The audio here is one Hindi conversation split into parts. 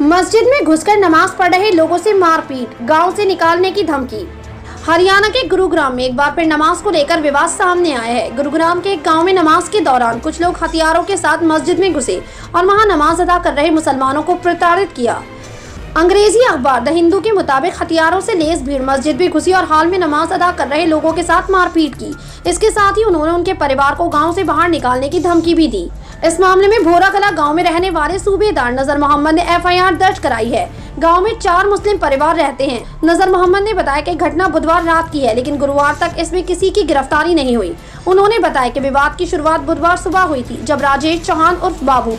मस्जिद में घुसकर नमाज पढ़ रहे लोगों से मारपीट, गांव से निकालने की धमकी। हरियाणा के गुरुग्राम में एक बार फिर नमाज को लेकर विवाद सामने आया है। गुरुग्राम के एक गांव में नमाज के दौरान कुछ लोग हथियारों के साथ मस्जिद में घुसे और वहां नमाज अदा कर रहे मुसलमानों को प्रताड़ित किया। अंग्रेजी अखबार द हिंदू के मुताबिक हथियारों से लैस भीड़ मस्जिद में घुसी और हाल में नमाज अदा कर रहे लोगों के साथ मारपीट की। इसके साथ ही उन्होंने उनके परिवार को गांव से बाहर निकालने की धमकी भी दी। इस मामले में भोराकला गांव में रहने वाले सूबेदार नजर मोहम्मद ने FIR दर्ज कराई है। गांव में 4 मुस्लिम परिवार रहते हैं। नजर मोहम्मद ने बताया कि घटना बुधवार रात की है, लेकिन गुरुवार तक इसमें किसी की गिरफ्तारी नहीं हुई। उन्होंने बताया कि विवाद की शुरुआत बुधवार सुबह हुई थी, जब राजेश चौहान उर्फ बाबू,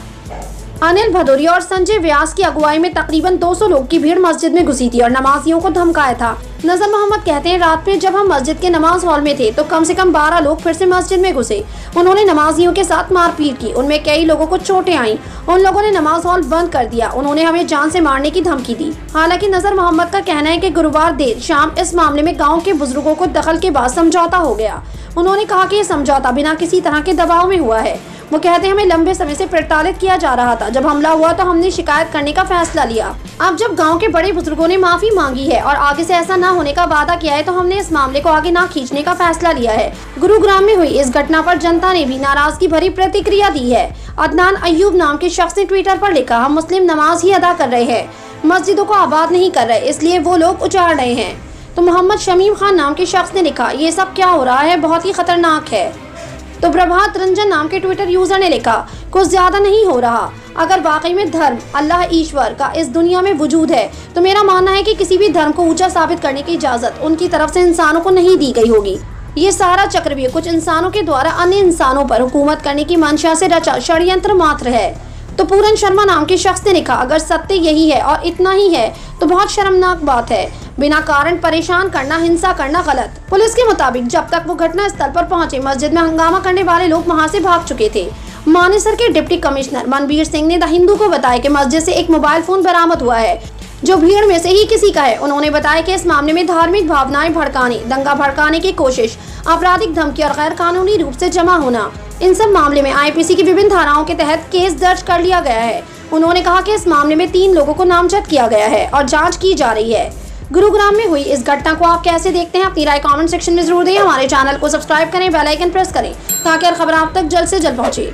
अनिल भदौरिया और संजय व्यास की अगुवाई में तकरीबन 200 लोग की भीड़ मस्जिद में घुसी थी और नमाजियों को धमकाया था। नजर मोहम्मद कहते हैं, रात में जब हम मस्जिद के नमाज हॉल में थे तो कम से कम 12 लोग फिर से मस्जिद में घुसे। उन्होंने नमाजियों के साथ मारपीट की, उनमें कई लोगों को चोटें आईं। उन लोगों ने नमाज हॉल बंद कर दिया। उन्होंने हमें जान से मारने की धमकी दी। हालांकि नजर मोहम्मद का कहना है कि गुरुवार देर शाम इस मामले में गाँव के बुजुर्गों को दखल के बाद समझौता हो गया। उन्होंने कहा कि ये समझौता बिना किसी तरह के दबाव में हुआ है। वो कहते हैं, हमें लंबे समय से प्रताड़ित किया जा रहा था। जब हमला हुआ तो हमने शिकायत करने का फैसला लिया। अब जब गांव के बड़े बुजुर्गों ने माफी मांगी है और आगे से ऐसा न होने का वादा किया है, तो हमने इस मामले को आगे न खींचने का फैसला लिया है। गुरुग्राम में हुई इस घटना पर जनता ने भी नाराजगी भरी प्रतिक्रिया दी है। अदनान अय्यूब नाम के शख्स ने ट्विटर पर लिखा, हम मुस्लिम नमाज ही अदा कर रहे हैं, मस्जिदों को आबाद नहीं कर रहे, इसलिए वो लोग उजाड़ रहे हैं। तो मोहम्मद शमीम खान नाम के शख्स ने लिखा, ये सब क्या हो रहा है, बहुत ही खतरनाक है। तो प्रभात रंजन नाम के ट्विटर यूजर ने लिखा, कुछ ज्यादा नहीं हो रहा। अगर वाकई में धर्म, अल्लाह ईश्वर का इस दुनिया में वजूद है, तो मेरा मानना है कि किसी भी धर्म को ऊंचा साबित करने की इजाजत उनकी तरफ से इंसानों को नहीं दी गई होगी। ये सारा चक्रव्यूह कुछ इंसानों के द्वारा अन्य इंसानों पर हुकूमत करने की मंशा से रचा षड्यंत्र मात्र है। तो पूरन शर्मा नाम के शख्स ने लिखा, अगर सत्य यही है और इतना ही है तो बहुत शर्मनाक बात है। बिना कारण परेशान करना, हिंसा करना गलत। पुलिस के मुताबिक जब तक वो घटना स्थल पर पहुंचे, मस्जिद में हंगामा करने वाले लोग वहां से भाग चुके थे। मानेसर के डिप्टी कमिश्नर मनबीर सिंह ने द हिंदू को बताया कि मस्जिद से एक मोबाइल फोन बरामद हुआ है, जो भीड़ में से ही किसी का है। उन्होंने बताया कि इस मामले में धार्मिक भावनाएं भड़काने, दंगा भड़काने की कोशिश, आपराधिक धमकी और गैर कानूनी रूप से जमा होना, इन सब मामले में IPC की विभिन्न धाराओं के तहत केस दर्ज कर लिया गया है। उन्होंने कहा कि इस मामले में 3 लोगों को नामजद किया गया है और जांच की जा रही है। गुरुग्राम में हुई इस घटना को आप कैसे देखते हैं, अपनी राय कमेंट सेक्शन में जरूर दें। हमारे चैनल को सब्सक्राइब करें, बेल आइकन प्रेस करें ताकि हर खबर आप तक जल्द से जल्द पहुंचे।